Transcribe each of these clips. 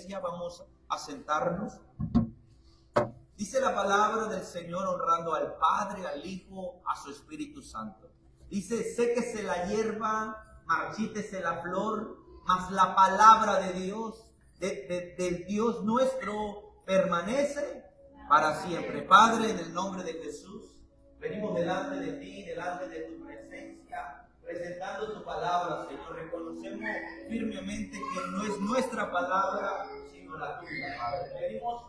iglesia, vamos a sentarnos. Dice la palabra del Señor honrando al Padre, al Hijo, a su Espíritu Santo. Dice, séquese la hierba, marchítese la flor, mas la palabra de Dios, del Dios nuestro, permanece para siempre. Padre, en el nombre de Jesús, venimos delante de ti, delante de tu presencia, presentando tu palabra, Señor. Reconocemos firmemente que no es nuestra palabra, sino la tuya, Padre. Pedimos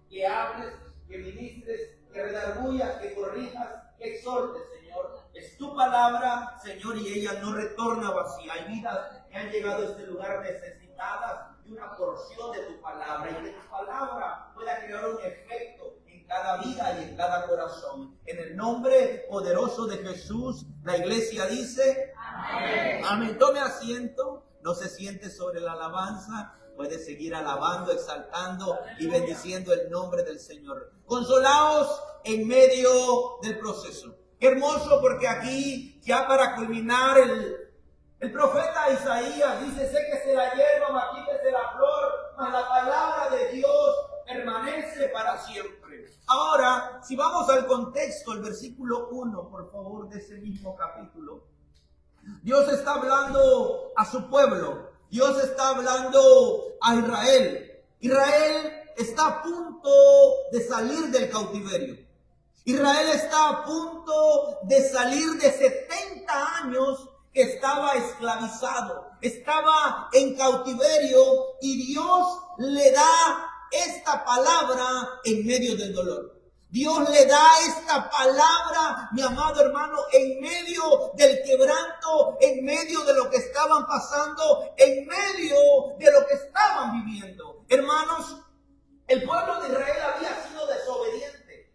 que hables, que ministres, que redarguyas, que corrijas, que exhortes, Señor. Es tu palabra, Señor, y ella no retorna vacía. Hay vidas que han llegado a este lugar necesitadas de una porción de tu palabra, y que tu palabra pueda crear un efecto en cada vida y en cada corazón. En el nombre poderoso de Jesús, la iglesia dice: amén. Amén. Tome asiento, no se siente sobre la alabanza. Puede seguir alabando, exaltando y bendiciendo el nombre del Señor. Consolaos en medio del proceso. Qué hermoso, porque aquí, ya para culminar, el profeta Isaías dice: séquese la hierba, marchítese la flor, mas la palabra de Dios permanece para siempre. Ahora, si vamos al contexto, el versículo 1, por favor, de ese mismo capítulo. Dios está hablando a su pueblo. Dios está hablando a Israel. Israel está a punto de salir del cautiverio. Israel está a punto de salir de 70 años que estaba esclavizado. Estaba en cautiverio, y Dios le da esta palabra en medio del dolor. Dios le da esta palabra, mi amado hermano, en medio del quebranto, en medio de lo que estaban pasando, en medio de lo que estaban viviendo. Hermanos, el pueblo de Israel había sido desobediente.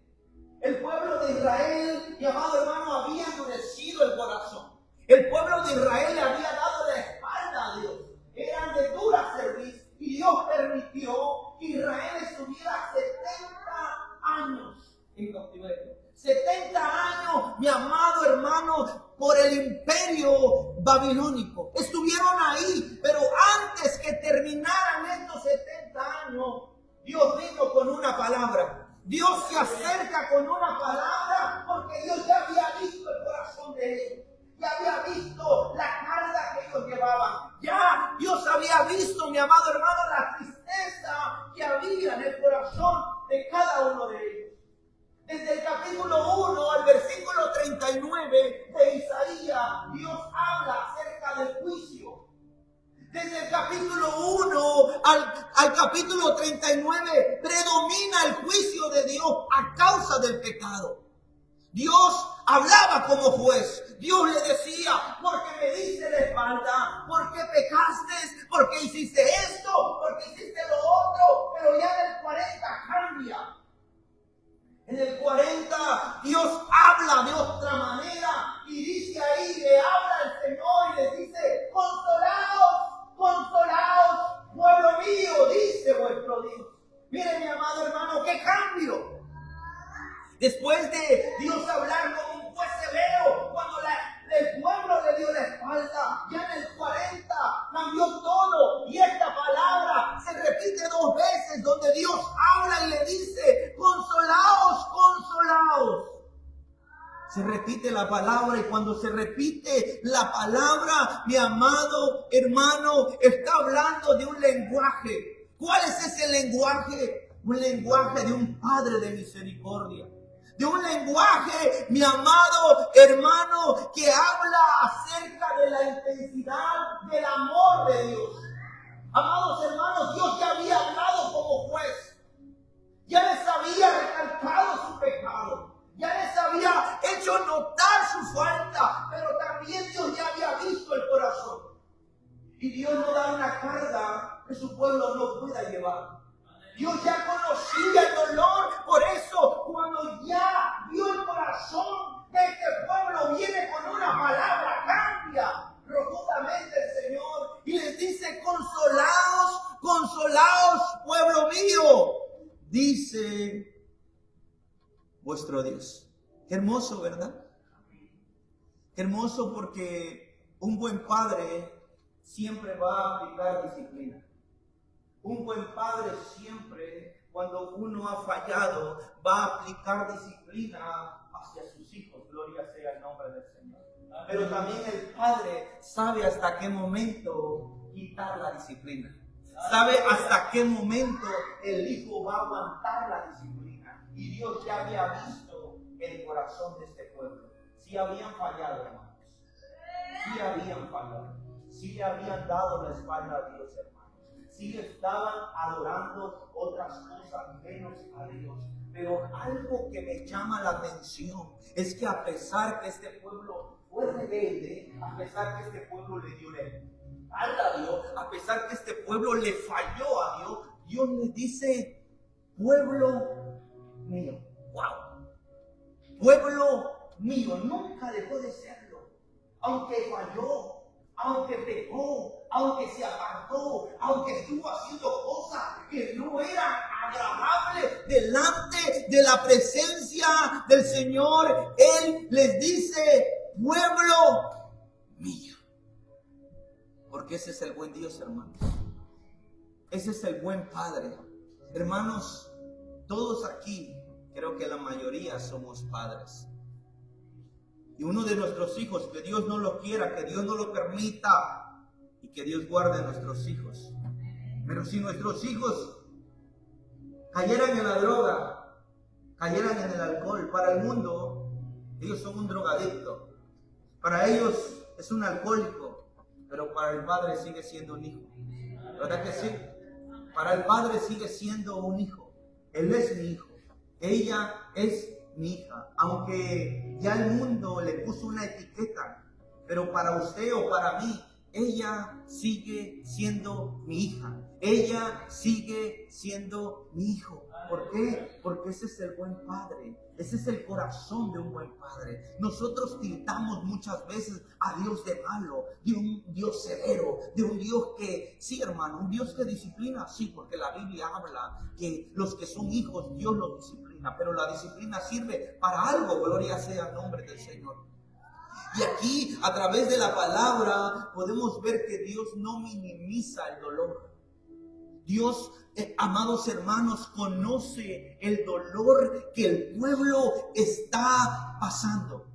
El pueblo de Israel, mi amado hermano, había endurecido el corazón. El pueblo de Israel le había dado la espalda a Dios. Eran de dura cerviz, y Dios permitió que Israel estuviera 70 años en cautiverio. 70 años, mi amado hermano, por el imperio babilónico. Estuvieron ahí, pero antes que terminaran estos 70 años, Dios vino con una palabra. Dios se acerca con una palabra, porque Dios ya había visto el corazón de ellos. Ya había visto la carga que ellos llevaban. Ya Dios había visto, mi amado hermano, la tristeza que había en el corazón de cada uno de ellos. Desde el capítulo 1 al versículo 39 de Isaías, Dios habla acerca del juicio. Desde el capítulo 1 al capítulo 39 predomina el juicio de Dios a causa del pecado. Dios hablaba como juez. Dios le decía: ¿por qué me diste la espalda? ¿Por qué pecaste? ¿Por qué hiciste esto? ¿Por qué hiciste lo otro? Pero ya en el 40 cambia. En el 40 Dios habla de otra manera, y dice ahí, le habla el Señor y le dice: consolaos, consolaos, pueblo mío, dice vuestro Dios. Mire, mi amado hermano, qué cambio. Después de Dios hablar como un juez severo, cuando el pueblo le dio la espalda, ya en el 40 cambió todo, y esta palabra se repite 2 veces, donde Dios habla y le dice: consolaos, consolaos. Se repite la palabra, y cuando se repite la palabra, mi amado hermano, está hablando de un lenguaje. ¿Cuál es ese lenguaje? Un lenguaje de un Padre de misericordia. De un lenguaje, mi amado hermano, que habla acerca de la intensidad del amor de Dios. Amados hermanos, Dios ya había hablado como juez. Ya les había recalcado su pecado. Ya les había hecho notar su falta. Pero también Dios ya había visto el corazón. Y Dios no da una carga que su pueblo no pueda llevar. Dios ya conocía el dolor. Por eso, cuando ya vio el corazón de este pueblo, viene con una palabra, cambia profundamente el Señor y les dice: consolaos, consolaos, pueblo mío, dice vuestro Dios. Qué hermoso, ¿verdad? Qué hermoso, porque un buen padre siempre va a aplicar disciplina. Un buen padre siempre, cuando uno ha fallado, va a aplicar disciplina hacia sus hijos. Gloria sea el nombre del Señor. Pero también el padre sabe hasta qué momento quitar la disciplina. Sabe hasta qué momento el hijo va a aguantar la disciplina. Y Dios ya había visto el corazón de este pueblo. Sí habían fallado, hermanos. Sí habían fallado. Sí le habían dado la espalda a Dios, hermanos. Sí estaban adorando otras cosas menos a Dios. Pero algo que me llama la atención es que a pesar que este pueblo fue rebelde, a pesar que este pueblo le dio la espalda a Dios, a pesar que este pueblo le falló a Dios, Dios le dice, pueblo mío. ¡Wow! Pueblo mío, nunca dejó de serlo. Aunque falló, aunque pecó, aunque se apartó, aunque estuvo haciendo cosas que no eran agradables delante de la presencia del Señor, Él les dice, pueblo mío. Porque ese es el buen Dios, hermanos. Ese es el buen Padre. Hermanos, todos aquí, creo que la mayoría somos padres. Y uno de nuestros hijos, que Dios no lo quiera, que Dios no lo permita, y que Dios guarde a nuestros hijos. Pero si nuestros hijos cayeran en la droga, cayeran en el alcohol, para el mundo, ellos son un drogadicto. Para ellos es un alcohólico, pero para el padre sigue siendo un hijo. ¿Verdad que sí? Para el padre sigue siendo un hijo. Él es mi hijo. Ella es mi hija. Aunque ya el mundo le puso una etiqueta, pero para usted o para mí, ella sigue siendo mi hija. Ella sigue siendo mi hijo. ¿Por qué? Porque ese es el buen padre. Ese es el corazón de un buen padre. Nosotros tildamos muchas veces a Dios de malo, de un Dios severo, de un Dios que, sí hermano, un Dios que disciplina, sí, porque la Biblia habla que los que son hijos, Dios los disciplina, pero la disciplina sirve para algo, gloria sea el nombre del Señor. Y aquí, a través de la palabra, podemos ver que Dios no minimiza el dolor. Dios, amados hermanos, conoce el dolor que el pueblo está pasando.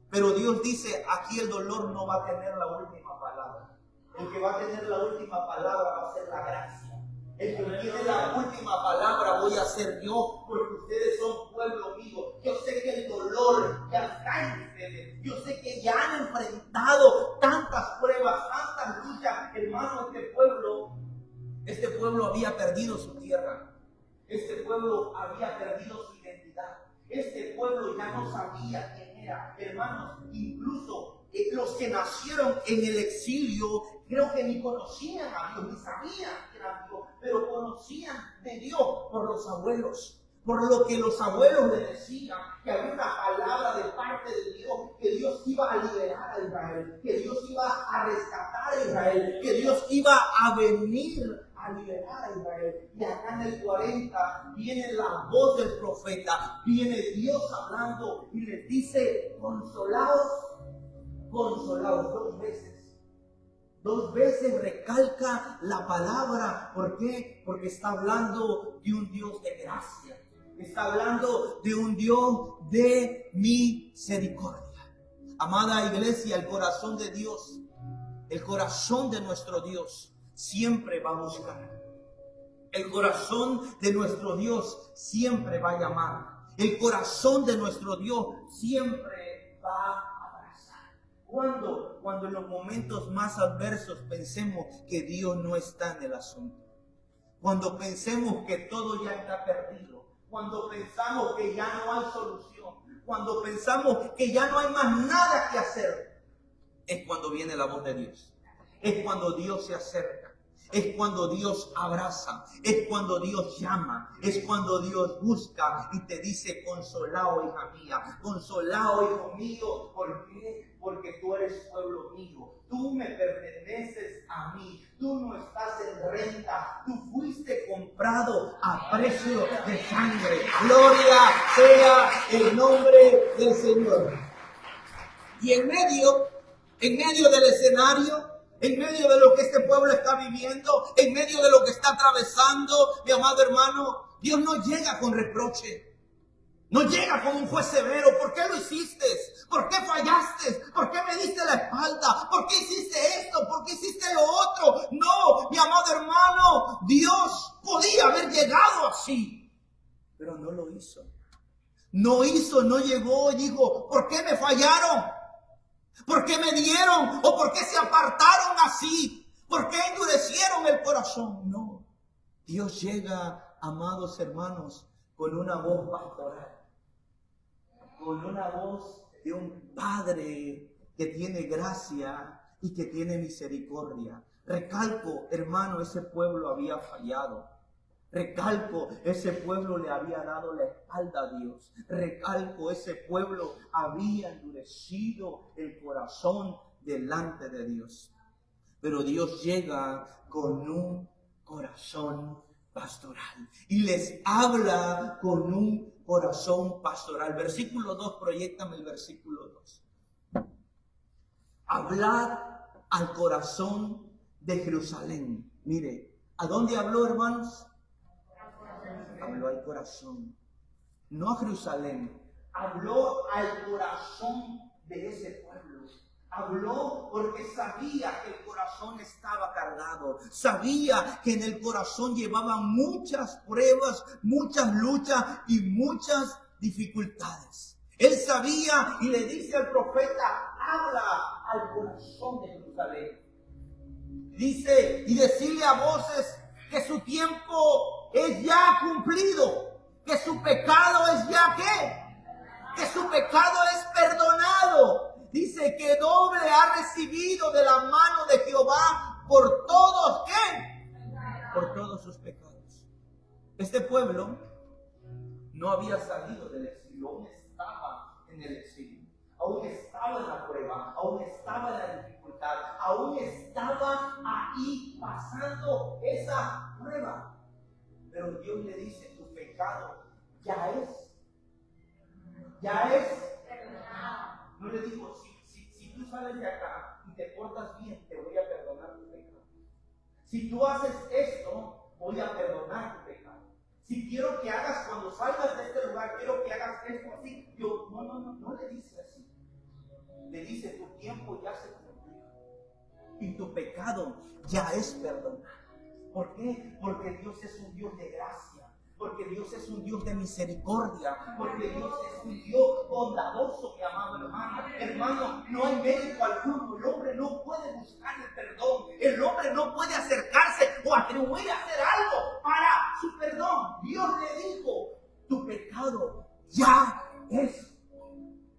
Pero Dios dice, aquí el dolor no va a tener la última palabra. El que va a tener la última palabra va a ser la gracia. El que tiene la última palabra voy a ser yo, porque ustedes son pueblo mío. Yo sé que el dolor ya está en ustedes. Yo sé que ya han enfrentado tantas pruebas, tantas luchas. Hermano, este pueblo había perdido su tierra. Este pueblo había perdido su identidad. Este pueblo ya no sabía quién era. Hermanos, incluso los que nacieron en el exilio, creo que ni conocían a Dios, ni sabían que era Dios, pero conocían de Dios por los abuelos. Por lo que los abuelos le decían, que había una palabra de parte de Dios, que Dios iba a liberar a Israel, que Dios iba a rescatar a Israel, que Dios iba a venir a liberar a Israel. Y acá en el 40 viene la voz del profeta, viene Dios hablando y les dice, consolaos, consolaos, 2 veces. 2 veces recalca la palabra. ¿Por qué? Porque está hablando de un Dios de gracia. Está hablando de un Dios de misericordia. Amada iglesia, el corazón de Dios, el corazón de nuestro Dios siempre va a buscar. El corazón de nuestro Dios siempre va a llamar. El corazón de nuestro Dios siempre va a abrazar. Cuando en los momentos más adversos pensemos que Dios no está en el asunto. Cuando pensemos que todo ya está perdido. Cuando pensamos que ya no hay solución. Cuando pensamos que ya no hay más nada que hacer. Es cuando viene la voz de Dios. Es cuando Dios se acerca. Es cuando Dios abraza, es cuando Dios llama, es cuando Dios busca y te dice, consolao, hija mía, consolao, hijo mío. ¿Por qué? Porque tú eres pueblo mío, tú me perteneces a mí, tú no estás en renta, tú fuiste comprado a precio de sangre. Gloria sea el nombre del Señor. Y en medio del escenario, en medio de lo que este pueblo está viviendo, en medio de lo que está atravesando, mi amado hermano, Dios no llega con reproche. No llega como un juez severo. ¿Por qué lo hiciste? ¿Por qué fallaste? ¿Por qué me diste la espalda? ¿Por qué hiciste esto? ¿Por qué hiciste lo otro? No, mi amado hermano, Dios podía haber llegado así, pero no lo hizo. No llegó y dijo, ¿por qué me fallaron? ¿Por qué me dieron? ¿O por qué se apartaron así? ¿Por qué endurecieron el corazón? No. Dios llega, amados hermanos, con una voz pastoral, con una voz de un Padre que tiene gracia y que tiene misericordia. Recalco, hermano, ese pueblo había fallado. Recalco, ese pueblo le había dado la espalda a Dios. Recalco, ese pueblo había endurecido el corazón delante de Dios. Pero Dios llega con un corazón pastoral y les habla con un corazón pastoral. Versículo 2, proyéctame el versículo 2. Hablad al corazón de Jerusalén. Mire, ¿a dónde habló, hermanos? Habló al corazón, no a Jerusalén. Habló al corazón de ese pueblo. Habló porque sabía que el corazón estaba cargado. Sabía que en el corazón llevaban muchas pruebas, muchas luchas y muchas dificultades. Él sabía y le dice al profeta, habla al corazón de Jerusalén. Dice, y decirle a voces que su tiempo es ya cumplido, que su pecado es ya que su pecado es perdonado. Dice que doble ha recibido de la mano de Jehová por todos, por todos sus pecados. Este pueblo no había salido del exilio, aún estaba en el exilio, aún estaba en la prueba, aún estaba en la dificultad, aún estaba ahí pasando esa prueba. Pero Dios le dice, tu pecado ya es. No le digo, si tú sales de acá y te portas bien, te voy a perdonar tu pecado. Si tú haces esto, voy a perdonar tu pecado. Si quiero que hagas, cuando salgas de este lugar, quiero que hagas esto así. Yo, no le dice así. Le dice, tu tiempo ya se cumplió. Y tu pecado ya es perdonado. ¿Por qué? Porque Dios es un Dios de gracia. Porque Dios es un Dios de misericordia. Porque Dios es un Dios bondadoso, mi amado hermano. Hermano, no hay mérito alguno. El hombre no puede buscar el perdón. El hombre no puede acercarse o atribuir a hacer algo para su perdón. Dios le dijo, tu pecado ya es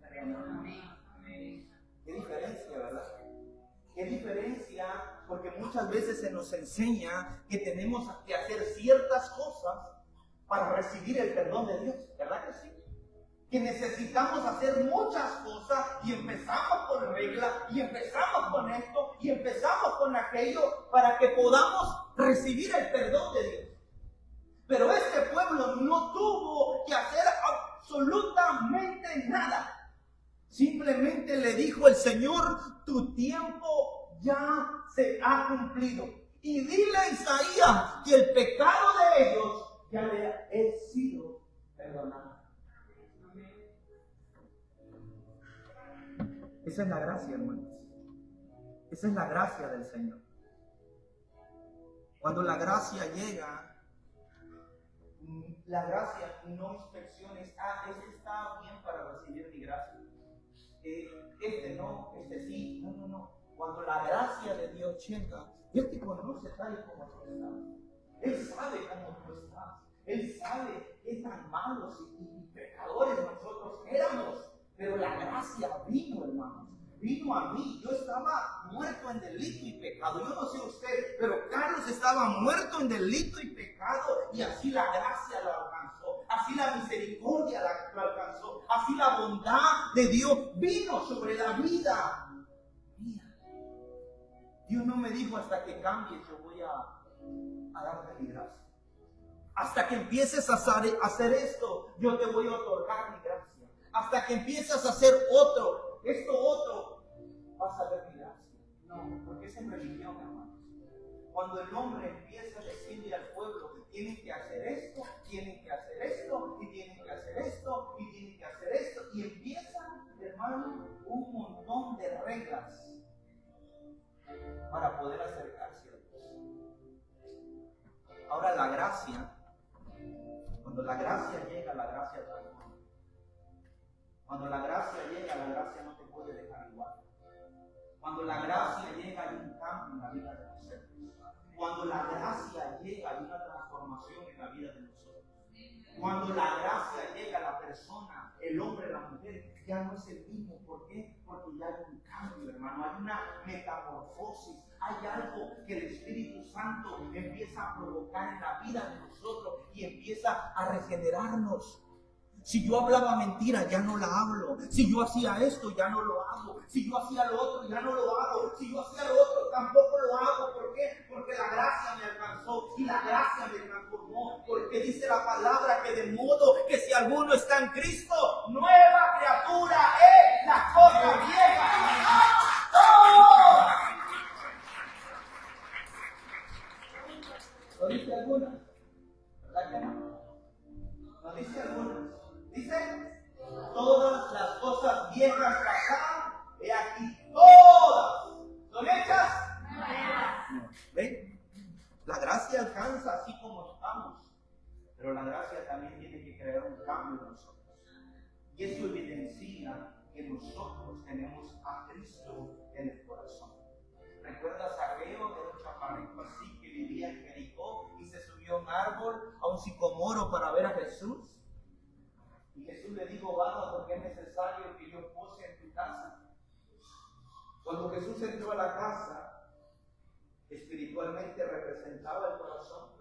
perdonado. Qué diferencia, ¿verdad? Qué diferencia, porque muchas veces se nos enseña que tenemos que hacer ciertas cosas para recibir el perdón de Dios, ¿verdad que sí? Que necesitamos hacer muchas cosas y empezamos con reglas y empezamos con esto y empezamos con aquello para que podamos recibir el perdón de Dios. Pero este pueblo no tuvo que hacer absolutamente nada. Simplemente le dijo el Señor, tu tiempo ya se ha cumplido. Y dile a Isaías que el pecado de ellos ya le ha sido perdonado. Esa es la gracia, hermanos. Esa es la gracia del Señor. Cuando la gracia llega, la gracia no inspecciona, este está bien para recibir mi gracia. Este no, este sí, no. Cuando la gracia de Dios llega, Él te conoce tal y como tú estás. Él sabe cómo tú estás. Él sabe qué tan malos y pecadores nosotros éramos. Pero la gracia vino, hermanos. Vino a mí. Yo estaba muerto en delito y pecado. Yo no sé usted, pero Carlos estaba muerto en delito y pecado. Y así la gracia lo alcanzó. Así la misericordia lo alcanzó. Así la bondad de Dios vino sobre la vida mía. Dios no me dijo hasta que cambies yo voy a darte mi gracia. Hasta que empieces a hacer esto, yo te voy a otorgar mi gracia. Hasta que empieces a hacer esto otro, vas a ver mi gracia. No, porque porque es en religión, hermanos. Cuando el hombre empieza a decirle al pueblo, tienen que hacer esto, tienen que hacer esto, y tienen que hacer esto, y tienen que hacer esto, y empiezan, hermano, un montón de reglas para poder acercarse a Dios. Ahora la gracia, cuando la gracia llega, la gracia transforma. Cuando la gracia llega, la gracia no te puede dejar igual. Cuando la gracia llega, hay un cambio en la vida de nosotros. Cuando la gracia llega, hay una transformación en la vida de nosotros. Cuando la gracia llega, la persona, el hombre, la mujer, ya no es el mismo. ¿Por qué? Porque ya hay un cambio, hermano. Hay una metamorfosis. Hay algo que el Espíritu Santo empieza a provocar en la vida de nosotros y empieza a regenerarnos. Si yo hablaba mentira, ya no la hablo. Si yo hacía esto, ya no lo hago. Si yo hacía lo otro, ya no lo hago. Si yo hacía lo otro, tampoco lo hago. ¿Por qué? Porque la gracia me alcanzó y la gracia me transformó. Porque dice la palabra que de modo que si alguno está en Cristo, nueva criatura es, la cosa vieja. ¡Oh! ¿Lo dice alguna? ¿Verdad que no? ¿Lo dice alguna? Dice, todas las cosas viejas pasaron, he aquí todas son hechas. ¿Ven? La gracia alcanza así como estamos, pero la gracia también tiene que crear un cambio en nosotros. Y eso evidencia que nosotros tenemos a Cristo en el corazón. ¿Recuerdas a Saqueo? Era un chaparrito así que vivía en Jericó y se subió a un árbol, a un sicomoro para ver a Jesús. Y Jesús le dijo, baja porque es necesario que yo pose en tu casa. Cuando Jesús entró a la casa, espiritualmente representaba el corazón.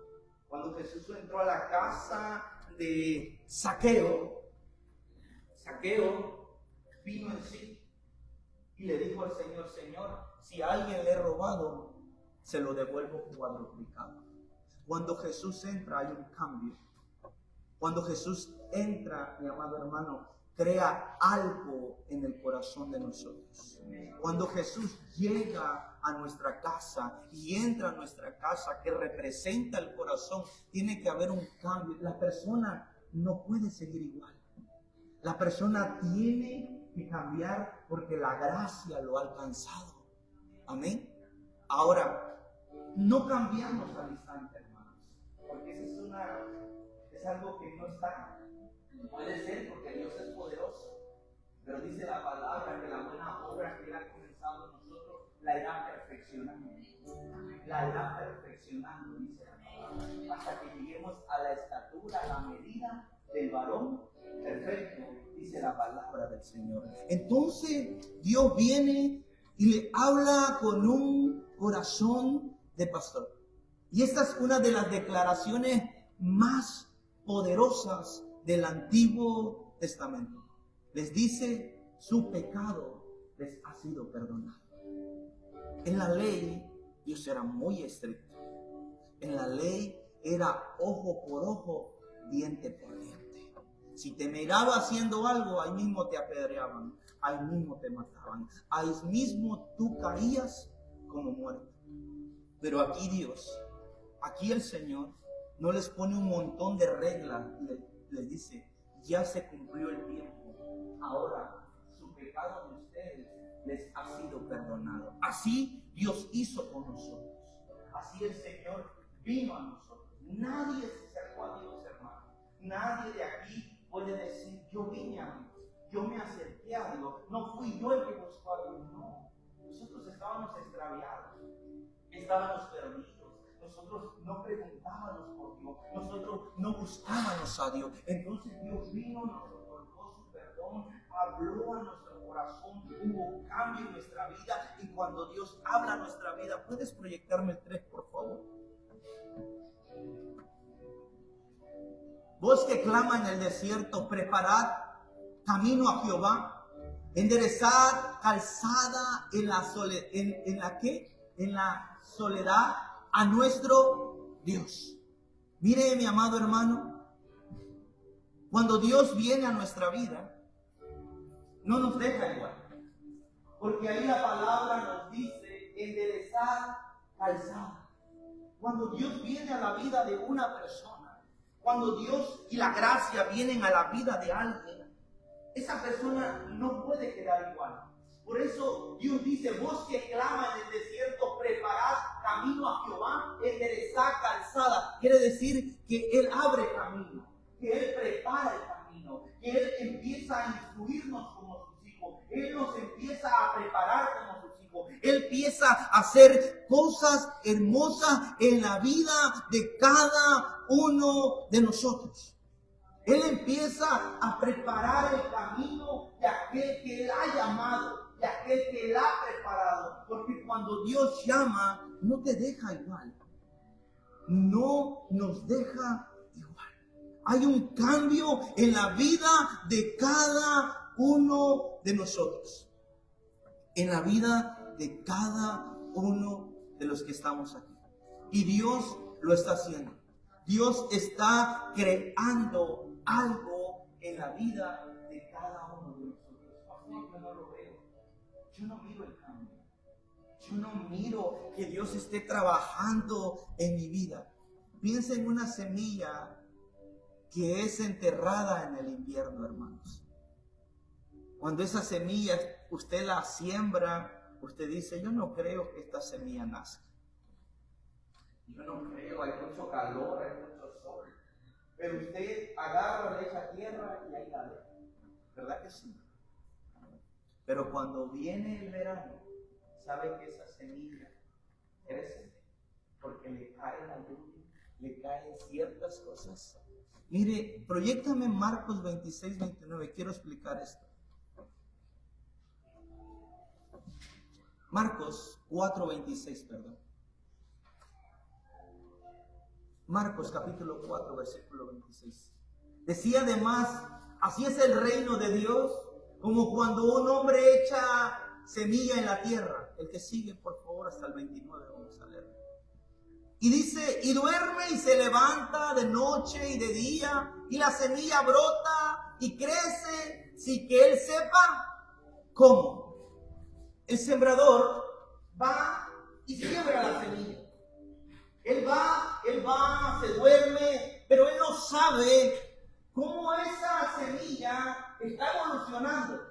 Cuando Jesús entró a la casa de Saqueo, Saqueo vino en sí y le dijo al Señor, Señor, si a alguien le he robado, se lo devuelvo cuadruplicado. Cuando Jesús entra hay un cambio. Cuando Jesús entra, mi amado hermano, crea algo en el corazón de nosotros. Cuando Jesús llega a nuestra casa y entra a nuestra casa que representa el corazón, tiene que haber un cambio. La persona no puede seguir igual. La persona tiene que cambiar porque la gracia lo ha alcanzado. Amén. Ahora, no cambiamos al instante, hermanos, porque esa es algo que no está. Puede ser porque Dios es poderoso, pero dice la palabra que la buena obra que Él ha comenzado en nosotros la irá perfeccionando. La irá perfeccionando, dice la palabra, hasta que lleguemos a la estatura, a la medida del varón perfecto, dice la palabra del Señor. Entonces Dios viene y le habla con un corazón de pastor. Y esta es una de las declaraciones más poderosas del Antiguo Testamento. Les dice, su pecado les ha sido perdonado. En la ley, Dios era muy estricto. En la ley era ojo por ojo, diente por diente. Si te miraba haciendo algo, ahí mismo te apedreaban, ahí mismo te mataban, ahí mismo tú caías como muerto. Pero aquí Dios, aquí el Señor, no les pone un montón de reglas y les dice, ya se cumplió el tiempo, ahora su pecado de ustedes les ha sido perdonado. Así Dios hizo con nosotros, así el Señor vino a nosotros. Nadie se acercó a Dios, hermano. Nadie de aquí puede decir, yo vine a Dios, yo me acerqué a Dios, no fui yo el que buscó a Dios. No, nosotros estábamos extraviados, estábamos perdidos. Nosotros no preguntábamos por Dios, nosotros no buscábamos a Dios. Entonces Dios vino, nos otorgó su perdón, habló a nuestro corazón, hubo cambio en nuestra vida. Y cuando Dios habla a nuestra vida, ¿puedes proyectarme el 3, por favor? Voz que clama en el desierto, preparad camino a Jehová, enderezad calzada en la soledad, en la soledad a nuestro Dios. Mire, mi amado hermano, cuando Dios viene a nuestra vida, no nos deja igual, porque ahí la palabra nos dice enderezar calzada. Cuando Dios viene a la vida de una persona, cuando Dios y la gracia vienen a la vida de alguien, esa persona no puede quedar igual. Por eso Dios dice: vos que clama en el desierto, preparad camino a Jehová, enderezad calzada. Quiere decir que Él abre camino, que Él prepara el camino, que Él empieza a instruirnos como sus hijos. Él nos empieza a preparar como sus hijos. Él empieza a hacer cosas hermosas en la vida de cada uno de nosotros. Él empieza a preparar el camino de aquel que Él ha llamado, de aquel que Él ha preparado. Porque cuando Dios llama, no te deja igual. No nos deja igual. Hay un cambio en la vida de cada uno de nosotros. En la vida de cada uno de los que estamos aquí. Y Dios lo está haciendo. Dios está creando algo en la vida de cada uno de nosotros. Yo no lo veo. Yo no miro el cambio. Yo no miro que Dios esté trabajando en mi vida. Piensa en una semilla que es enterrada en el invierno, hermanos. Cuando esa semilla usted la siembra, usted dice: yo no creo que esta semilla nazca. Yo no creo, hay mucho calor, hay mucho sol. Pero usted agarra, le echa tierra y ahí la deja. ¿Verdad que sí? Pero cuando viene el verano, sabe que esa semilla crece porque le cae la lluvia, le caen ciertas cosas. Mire, proyéctame Marcos 26, 29. Quiero explicar esto. Marcos 4, 26, perdón. Marcos capítulo 4, versículo 26. Decía además: así es el reino de Dios, como cuando un hombre echa semilla en la tierra. El que sigue, por favor, hasta el 29, vamos a leer. Y dice: y duerme y se levanta de noche y de día, y la semilla brota y crece, sin que él sepa cómo. El sembrador va y siembra la semilla. Él va, se duerme, pero él no sabe cómo esa semilla está evolucionando.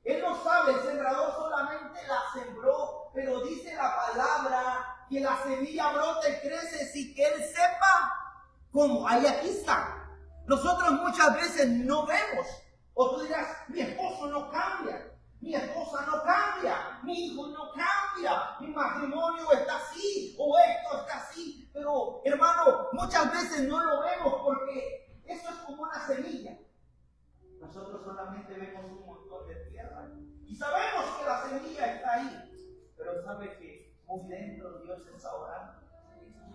Él no sabe, el sembrador solamente la sembró, pero dice la palabra que la semilla brota y crece sin que él sepa cómo. Ahí aquí está. Nosotros muchas veces no vemos. O tú dirás: mi esposo no cambia, mi esposa no cambia, mi hijo no cambia, mi matrimonio está así, o esto está así. Pero, hermano, muchas veces no lo vemos porque eso es como una semilla. Nosotros solamente vemos un montón de tierra y sabemos que la semilla está ahí, pero sabe que muy dentro Dios está orando,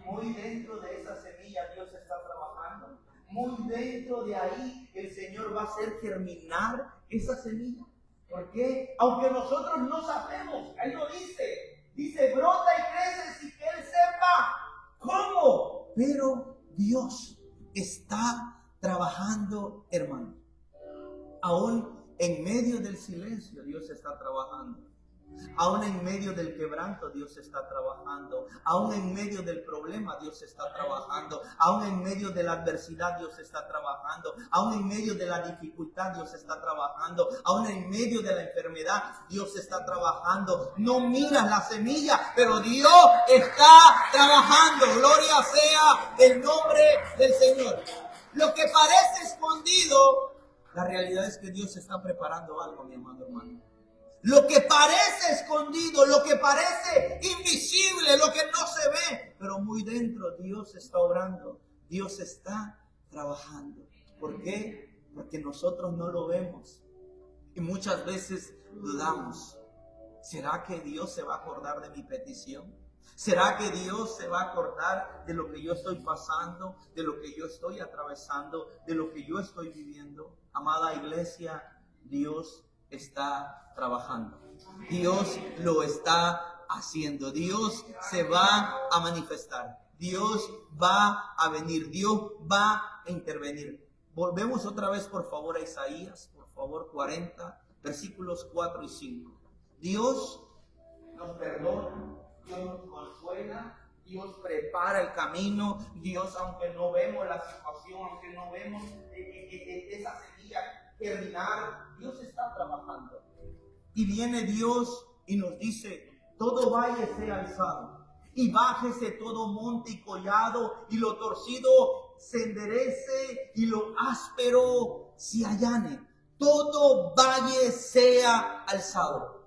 muy dentro de esa semilla Dios está trabajando, muy dentro de ahí el Señor va a hacer germinar esa semilla. ¿Por qué? Aunque nosotros no sabemos, ahí lo dice brota y crece sin que Él sepa cómo, pero Dios está trabajando, hermano. Aún en medio del silencio Dios está trabajando. Aún en medio del quebranto Dios está trabajando. Aún en medio del problema Dios está trabajando. Aún en medio de la adversidad Dios está trabajando. Aún en medio de la dificultad Dios está trabajando. Aún en medio de la enfermedad Dios está trabajando. No miras la semilla, pero Dios está trabajando. Gloria sea el nombre del Señor. Lo que parece escondido, la realidad es que Dios está preparando algo, mi amado hermano. Lo que parece escondido, lo que parece invisible, lo que no se ve, pero muy dentro Dios está obrando, Dios está trabajando. ¿Por qué? Porque nosotros no lo vemos y muchas veces dudamos. ¿Será que Dios se va a acordar de mi petición? ¿Será que Dios se va a acordar de lo que yo estoy pasando, de lo que yo estoy atravesando, de lo que yo estoy viviendo? Amada iglesia, Dios está trabajando. Dios lo está haciendo. Dios se va a manifestar. Dios va a venir. Dios va a intervenir. Volvemos otra vez, por favor, a Isaías, por favor, 40, versículos 4 y 5. Dios nos perdona Dios nos consuela, Dios prepara el camino, Dios, aunque no vemos la situación, aunque no vemos esa semilla germinar, Dios está trabajando. Y viene Dios y nos dice, todo valle sea alzado, y bájese todo monte y collado, y lo torcido se enderece, y lo áspero se allane. Todo valle sea alzado.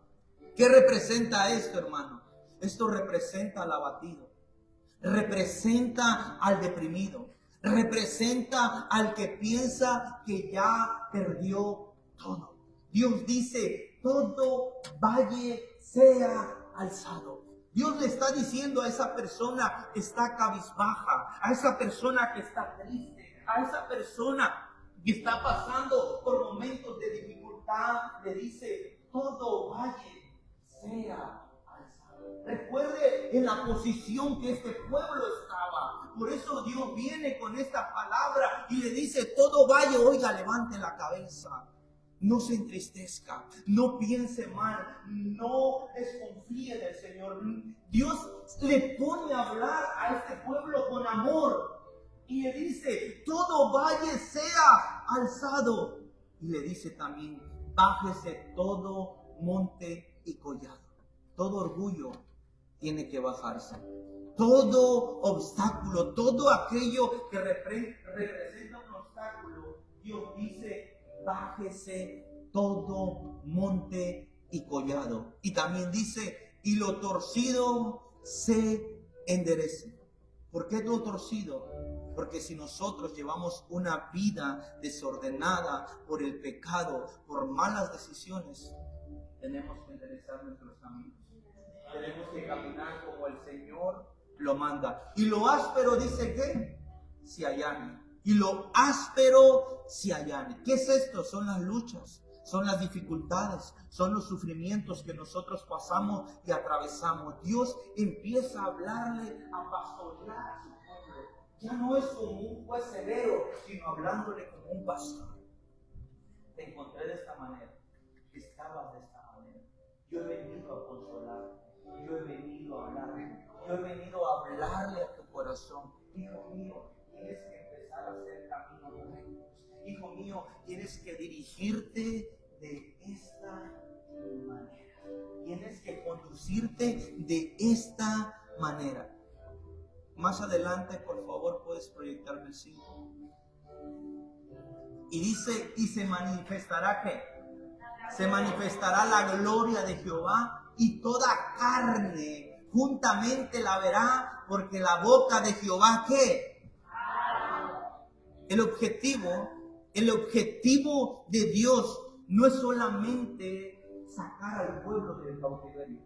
¿Qué representa esto, hermano? Esto representa al abatido, representa al deprimido, representa al que piensa que ya perdió todo. Dios dice, todo valle sea alzado. Dios le está diciendo a esa persona que está cabizbaja, a esa persona que está triste, a esa persona que está pasando por momentos de dificultad, le dice, todo valle sea alzado. Recuerde en la posición que este pueblo estaba. Por eso Dios viene con esta palabra y le dice, todo valle, oiga, levante la cabeza. No se entristezca, no piense mal, no desconfíe del Señor. Dios le pone a hablar a este pueblo con amor y le dice, todo valle sea alzado. Y le dice también, bájese todo monte y collado. Todo orgullo tiene que bajarse. Todo obstáculo, todo aquello que representa un obstáculo, Dios dice, bájese todo monte y collado. Y también dice, y lo torcido se enderece. ¿Por qué lo torcido? Porque si nosotros llevamos una vida desordenada por el pecado, por malas decisiones, tenemos que enderezar nuestros caminos. Tenemos que caminar como el Señor lo manda. Y lo áspero dice que se allane. Y lo áspero se allane. ¿Qué es esto? Son las luchas, son las dificultades, son los sufrimientos que nosotros pasamos y atravesamos. Dios empieza a hablarle, a pastorear a su pueblo. Ya no es como un juez severo, sino hablándole como un pastor. Te encontré de esta manera, estabas de esta manera. Yo he venido a consolarte, yo he venido a hablarle, yo he venido a hablarle a tu corazón. Hijo mío, tienes que empezar a hacer caminos rectos. Hijo mío, tienes que dirigirte de esta manera. Tienes que conducirte de esta manera. Más adelante, por favor, puedes proyectarme el 5. Y dice, y se manifestará ¿qué? Se manifestará la gloria de Jehová y toda carne juntamente la verá, porque la boca de Jehová ¿qué? El objetivo de Dios no es solamente sacar al pueblo del cautiverio.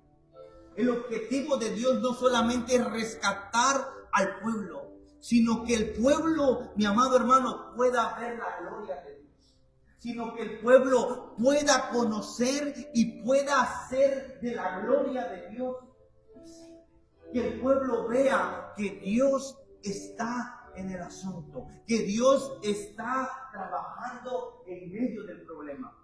El objetivo de Dios no solamente es rescatar al pueblo, sino que el pueblo, mi amado hermano, pueda ver la gloria de Dios. Sino que el pueblo pueda conocer y pueda hacer de la gloria de Dios. Que el pueblo vea que Dios está en el asunto, que Dios está trabajando en medio del problema,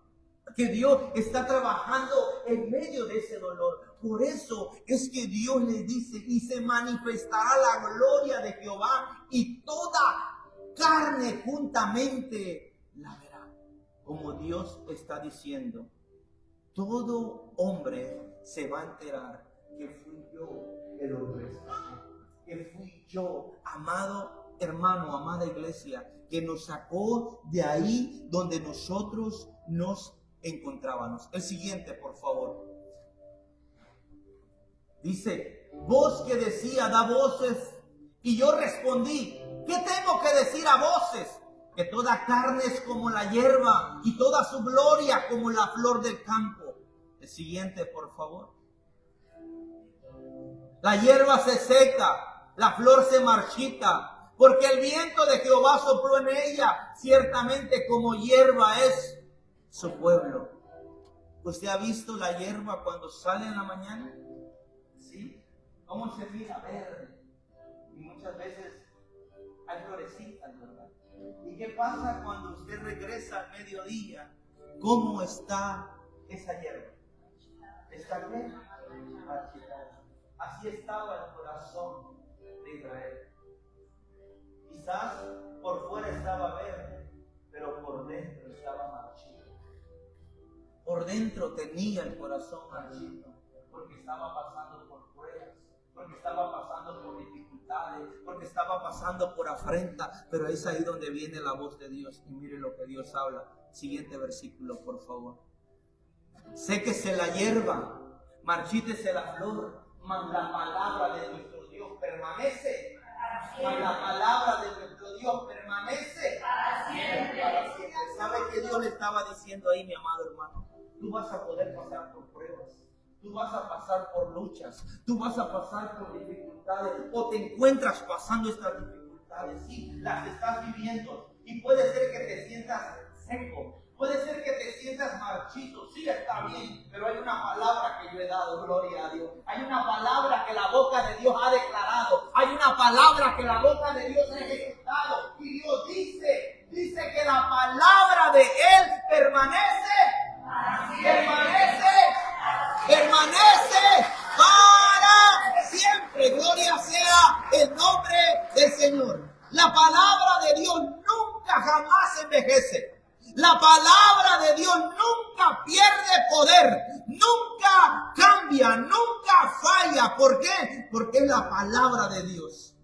que Dios está trabajando en medio de ese dolor. Por eso es que Dios le dice, y se manifestará la gloria de Jehová y toda carne juntamente la verá. Como Dios está diciendo, todo hombre se va a enterar que fui yo el hombre, que fui yo, amado hermano, amada iglesia, que nos sacó de ahí donde nosotros nos encontrábamos. El siguiente, por favor. Dice, voz que decía, da voces. Y yo respondí, ¿qué tengo que decir a voces? Que toda carne es como la hierba y toda su gloria como la flor del campo. El siguiente, por favor. La hierba se seca, la flor se marchita, porque el viento de Jehová sopló en ella. Ciertamente como hierba es su pueblo. ¿Usted ha visto la hierba cuando sale en la mañana? ¿Sí? ¿Cómo se mira? Verde. Y muchas veces hay florecitas, ¿verdad? ¿Y qué pasa cuando usted regresa al mediodía? ¿Cómo está esa hierba? ¿Está bien? Marchitada. Así estaba el corazón de Israel. Quizás por fuera estaba verde, pero por dentro estaba marchito. Por dentro tenía el corazón marchito, porque estaba pasando por pruebas, porque estaba pasando por dificultades, porque estaba pasando por afrenta. Pero es ahí donde viene la voz de Dios. Y mire lo que Dios habla. Siguiente versículo, por favor. Séquese la hierba, marchítese la flor, mas la palabra de nuestro Dios permanece. Mas la palabra de nuestro Dios permanece para siempre. Para siempre. ¿Sabe qué Dios le estaba diciendo ahí, mi amado hermano? Tú vas a poder pasar por pruebas, tú vas a pasar por luchas, tú vas a pasar por dificultades, o te encuentras pasando estas dificultades, sí, las estás viviendo, y puede ser que te sientas seco, puede ser que te sientas marchito, sí, está bien, pero hay una palabra que yo he dado, gloria a Dios. Hay una palabra que la boca de Dios ha declarado, hay una palabra que la boca de Dios ha ejecutado, y Dios dice que la palabra de Él permanece para siempre. Gloria sea el nombre del Señor. La palabra de Dios nunca jamás envejece. La palabra de Dios nunca pierde poder, nunca cambia, nunca falla. ¿Por qué? Porque es la palabra de Dios.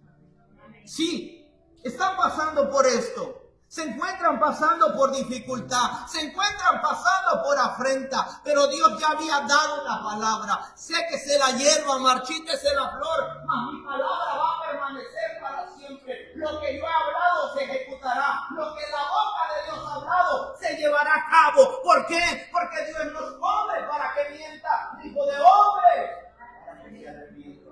Sí, están pasando por esto. Se encuentran pasando por dificultad, se encuentran pasando por afrenta, pero Dios ya había dado la palabra. Séquese la hierba, marchítese la flor, mas mi palabra va a permanecer para siempre. Lo que yo he hablado se ejecutará, lo que la boca de Dios ha hablado se llevará a cabo. ¿Por qué? Porque Dios no es hombre para que mienta, hijo de hombre para que se arrepienta.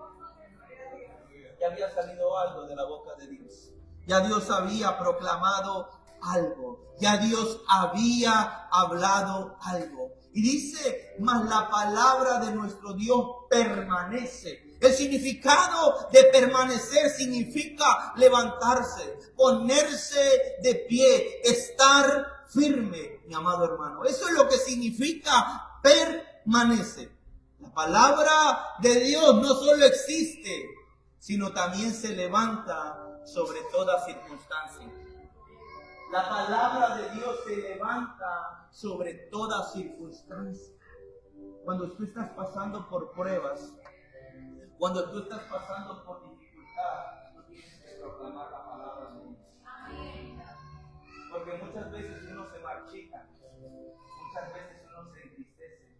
Ya había salido algo de la boca de Dios. Ya Dios había proclamado algo. Ya Dios había hablado algo. Y dice, mas la palabra de nuestro Dios permanece. El significado de permanecer significa levantarse, ponerse de pie, estar firme, mi amado hermano. Eso es lo que significa permanece. La palabra de Dios no solo existe, sino también se levanta sobre toda circunstancia. La palabra de Dios se levanta sobre toda circunstancia. Cuando tú estás pasando por pruebas, cuando tú estás pasando por dificultad, tú tienes que proclamar la palabra de Dios. Porque muchas veces uno se marchita, muchas veces uno se entristece,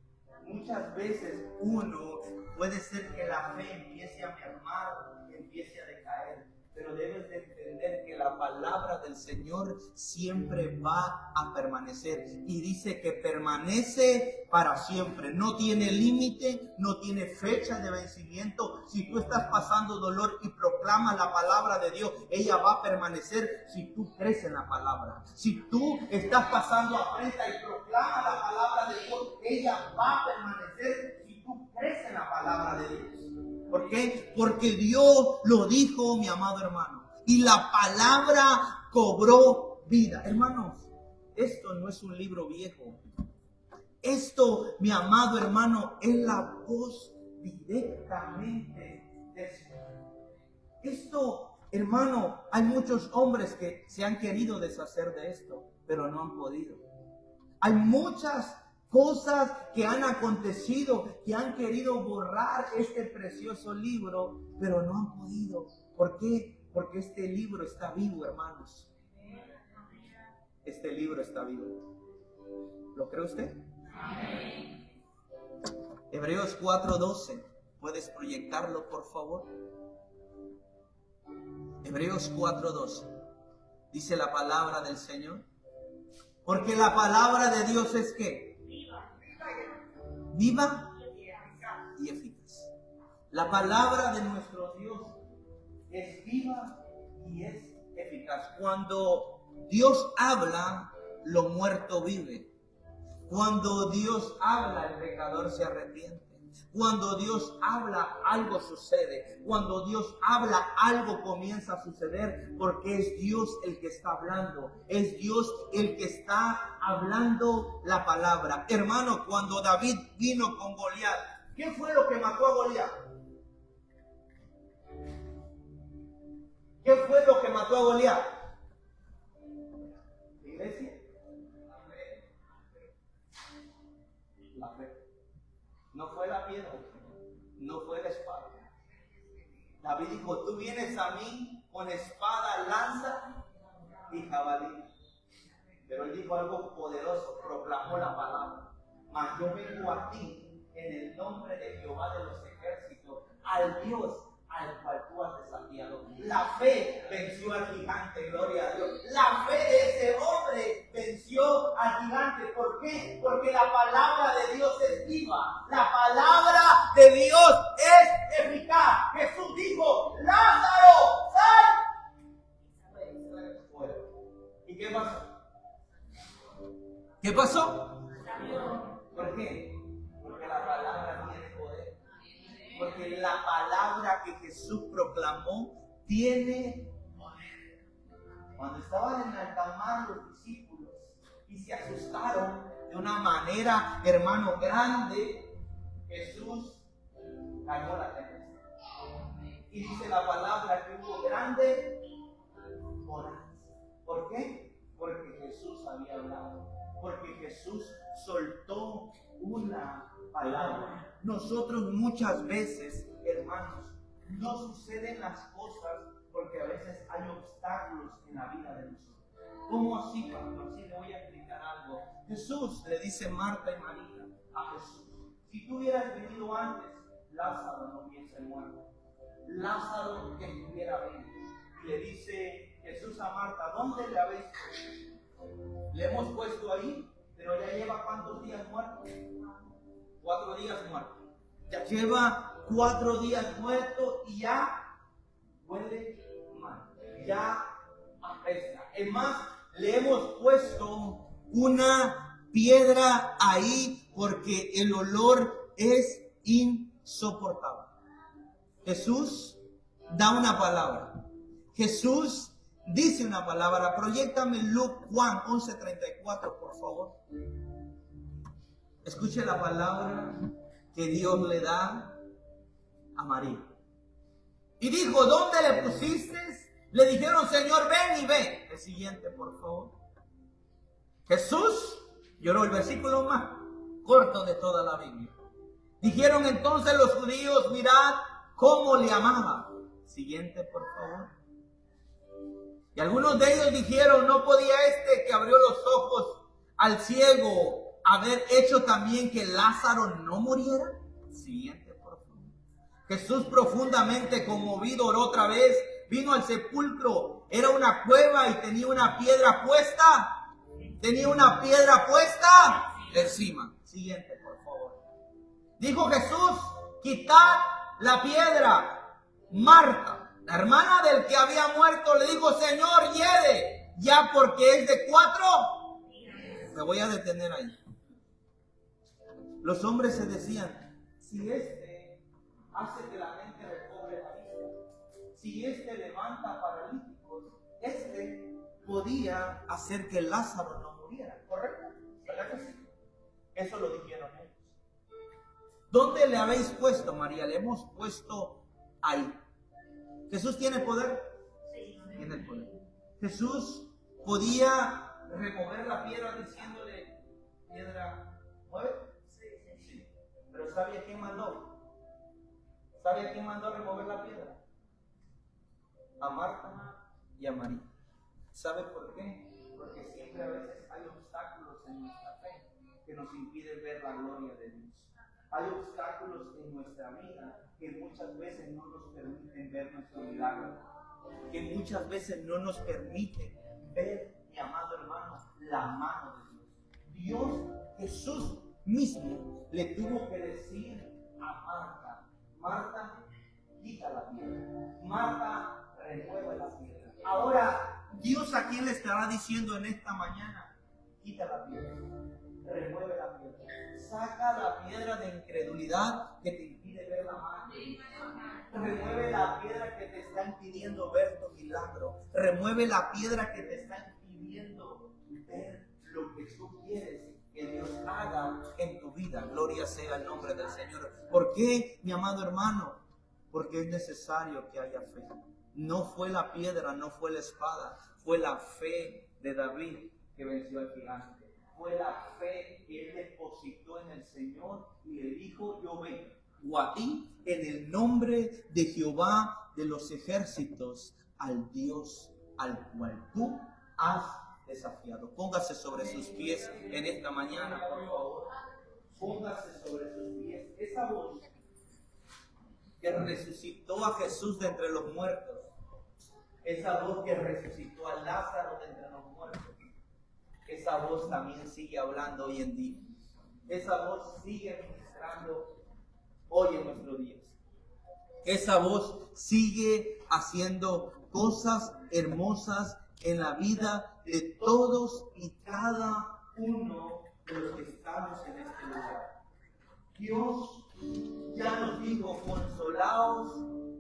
muchas veces uno puede ser que la fe empiece a mermar, empiece a decaer. Pero debes de entender que la palabra del Señor siempre va a permanecer. Y dice que permanece para siempre. No tiene límite, no tiene fecha de vencimiento. Si tú estás pasando dolor y proclamas la palabra de Dios, ella va a permanecer si tú crees en la palabra. Si tú estás pasando afrenta y proclamas la palabra de Dios, ella va a permanecer si tú crees en la palabra de Dios. ¿Por qué? Porque Dios lo dijo, mi amado hermano. Y la palabra cobró vida. Hermanos, esto no es un libro viejo. Esto, mi amado hermano, es la voz directamente del Señor. Esto, hermano, hay muchos hombres que se han querido deshacer de esto, pero no han podido. Hay muchas cosas que han acontecido, que han querido borrar este precioso libro, pero no han podido. ¿Por qué? Porque este libro está vivo, hermanos. Este libro está vivo. ¿Lo cree usted? Hebreos 4:12. ¿Puedes proyectarlo, por favor? Hebreos 4:12. Dice la palabra del Señor. Porque la palabra de Dios es ¿qué? Viva y eficaz. La palabra de nuestro Dios es viva y es eficaz. Cuando Dios habla, lo muerto vive. Cuando Dios habla, el pecador se arrepiente. Cuando Dios habla, algo sucede. Cuando Dios habla, algo comienza a suceder, porque es Dios el que está hablando. Es Dios el que está hablando la palabra. Hermano, cuando David vino con Goliat, ¿qué fue lo que mató a Goliat? ¿Qué fue lo que mató a Goliat? Iglesia. La fe. No fue la piedra, no fue la espada. David dijo, tú vienes a mí con espada, lanza y jabalí. Pero él dijo algo poderoso, proclamó la palabra. Mas yo vengo a ti en el nombre de Jehová de los ejércitos, al Dios al cual tú has desafiado. La fe venció al gigante, gloria a Dios. La fe de ese hombre venció al gigante. ¿Por qué? Porque la palabra de Dios es viva. La palabra de Dios es eficaz. Jesús dijo, Lázaro, sal. ¿Y qué pasó? ¿Qué pasó? ¿Por qué? Porque la palabra tiene poder. Porque la palabra que Jesús proclamó tiene poder. Cuando estaban en alta mar los discípulos y se asustaron de una manera, hermano, grande, Jesús cayó la tempestad. Y dice la palabra que hubo grande bonanza. ¿Por qué? Porque Jesús había hablado. Porque Jesús soltó una palabra. Nosotros muchas veces, hermanos, no suceden las cosas porque a veces hay obstáculos en la vida de nosotros. ¿Cómo así, pastor? Sí, le voy a explicar algo. Jesús le dice Marta y María a Jesús, si tú hubieras venido antes, Lázaro no hubiese muerto. Lázaro que estuviera bien. Y le dice Jesús a Marta, ¿dónde le habéis puesto? Le hemos puesto ahí, pero ya lleva ¿cuántos días muerto? 4 días muerto. Ya lleva 4 días muerto y ya huele mal. Ya apesta. Es más, le hemos puesto una piedra ahí porque el olor es insoportable. Jesús da una palabra. Jesús dice una palabra. Proyéctame Juan 11:34, por favor. Escuche la palabra que Dios le da a María. Y dijo, ¿dónde le pusiste? Le dijeron, Señor, ven y ve. El siguiente, por favor. Jesús lloró, el versículo más corto de toda la Biblia. Dijeron entonces los judíos, mirad cómo le amaba. Siguiente, por favor. Y algunos de ellos dijeron, ¿no podía este que abrió los ojos al ciego haber hecho también que Lázaro no muriera? Siguiente, por favor. Jesús, profundamente conmovido, oró otra vez, vino al sepulcro. Era una cueva y tenía una piedra puesta. Tenía una piedra puesta encima. Siguiente, por favor. Dijo Jesús, quitad la piedra. Marta, la hermana del que había muerto, le dijo, Señor, hiede ya porque es de 4. Me voy a detener ahí. Los hombres se decían, si este hace que la gente recobre la vista, si este levanta paralíticos, este podía hacer que Lázaro no muriera. ¿Correcto? ¿Verdad que sí? Eso lo dijeron ellos. ¿Dónde le habéis puesto, María? Le hemos puesto ahí. ¿Jesús tiene poder? Sí. Tiene el poder. Jesús podía remover la piedra diciéndole, piedra, mueve. Sí. Pero ¿sabe a quién mandó? ¿Sabe a quién mandó a remover la piedra? A Marta y a María. ¿Sabe por qué? Porque siempre a veces hay obstáculos en nuestra fe que nos impiden ver la gloria de Dios. Hay obstáculos en nuestra vida que muchas veces no nos permiten ver nuestro milagro, que muchas veces no nos permiten ver, mi amado hermano, la mano de Dios. Dios, Jesús mismo, le tuvo que decir a Marta, Marta, quita la piedra. Marta, remueve la piedra. Ahora, Dios, ¿a quién le estará diciendo en esta mañana? Quita la piedra, remueve la piedra. Saca la piedra de incredulidad que te impide ver la mano. Remueve la piedra que te está impidiendo ver tu milagro. Remueve la piedra que te está impidiendo ver lo que tú quieres que Dios haga en tu vida. Gloria sea el nombre del Señor. ¿Por qué, mi amado hermano? Porque es necesario que haya fe. No fue la piedra, no fue la espada, fue la fe de David que venció al gigante. Fue la fe que él depositó en el Señor y le dijo: yo vengo a ti en el nombre de Jehová de los ejércitos, al Dios al cual tú has desafiado. Póngase sobre sus pies en esta mañana, por favor. Póngase sobre sus pies. Esa voz que resucitó a Jesús de entre los muertos, esa voz que resucitó a Lázaro de entre los muertos, esa voz también sigue hablando hoy en día. Esa voz sigue ministrando hoy en nuestros días. Esa voz sigue haciendo cosas hermosas en la vida de todos y cada uno de los que estamos en este lugar. Dios ya nos dijo: consolaos,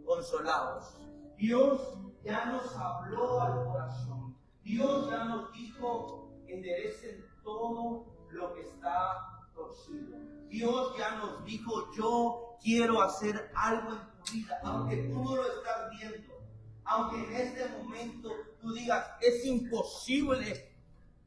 consolaos. Dios ya nos habló al corazón. Dios ya nos dijo: enderecen todo lo que está torcido. Dios ya nos dijo: yo quiero hacer algo en tu vida, aunque tú no lo estás viendo, aunque en este momento tú digas: es imposible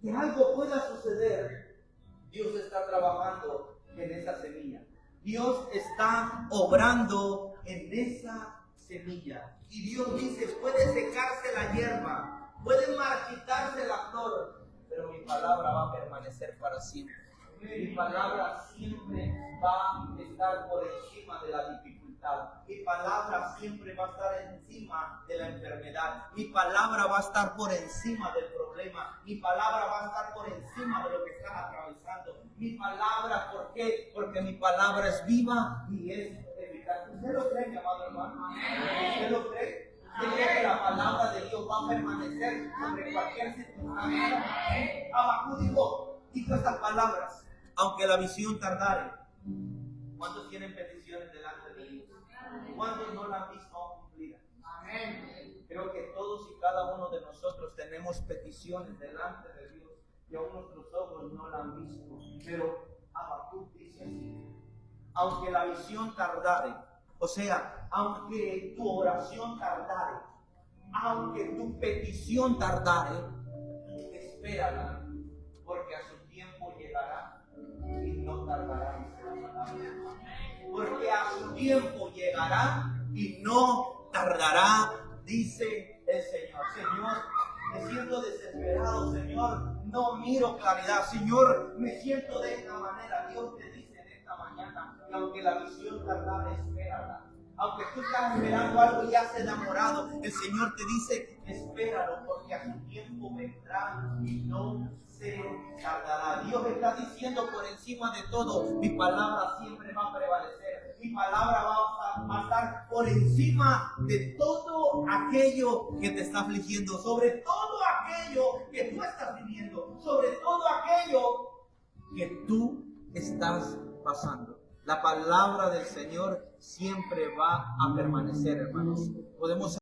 que algo pueda suceder. Dios está trabajando en esa semilla. Dios está obrando en esa semilla. Y Dios dice: puede secarse la hierba, puede marchitarse la flor, pero mi palabra va a permanecer para siempre. Mi palabra siempre va a estar por encima de la dificultad. Mi palabra siempre va a estar encima de la enfermedad. Mi palabra va a estar por encima del problema. Mi palabra va a estar por encima de lo que estás atravesando. Mi palabra, ¿por qué? Porque mi palabra es viva y es eficaz. ¿Usted lo cree, mi amado hermano? ¿Usted lo cree? ¿Usted cree que la palabra de Dios va a permanecer sobre cualquier circunstancia? Habacuc dijo estas palabras: aunque la visión tardare. ¿Cuántos tienen peticiones delante de Dios? ¿Cuántos no la han visto aún cumplida? Creo que todos y cada uno de nosotros tenemos peticiones delante de Dios y aún nuestros ojos no la han visto. Pero Habacuc dice así: aunque la visión tardare, o sea, aunque tu oración tardare, aunque tu petición tardare, espérala, porque a su tiempo llegará y no tardará. Porque a su tiempo llegará y no tardará, dice el Señor. Señor, me siento desesperado, Señor, no miro claridad, Señor, me siento de esta manera. Dios te dice en esta mañana que aunque la visión tardara, espérala. Aunque tú estás esperando algo y ya se ha enamorado, el Señor te dice: espéralo, porque a su tiempo vendrá y no se tardará. Dios está diciendo por encima de todo: mi palabra siempre va a prevalecer. Mi palabra va a estar por encima de todo aquello que te está afligiendo, sobre todo aquello que tú estás viviendo, sobre todo aquello que tú estás pasando. La palabra del Señor siempre va a permanecer, hermanos. Podemos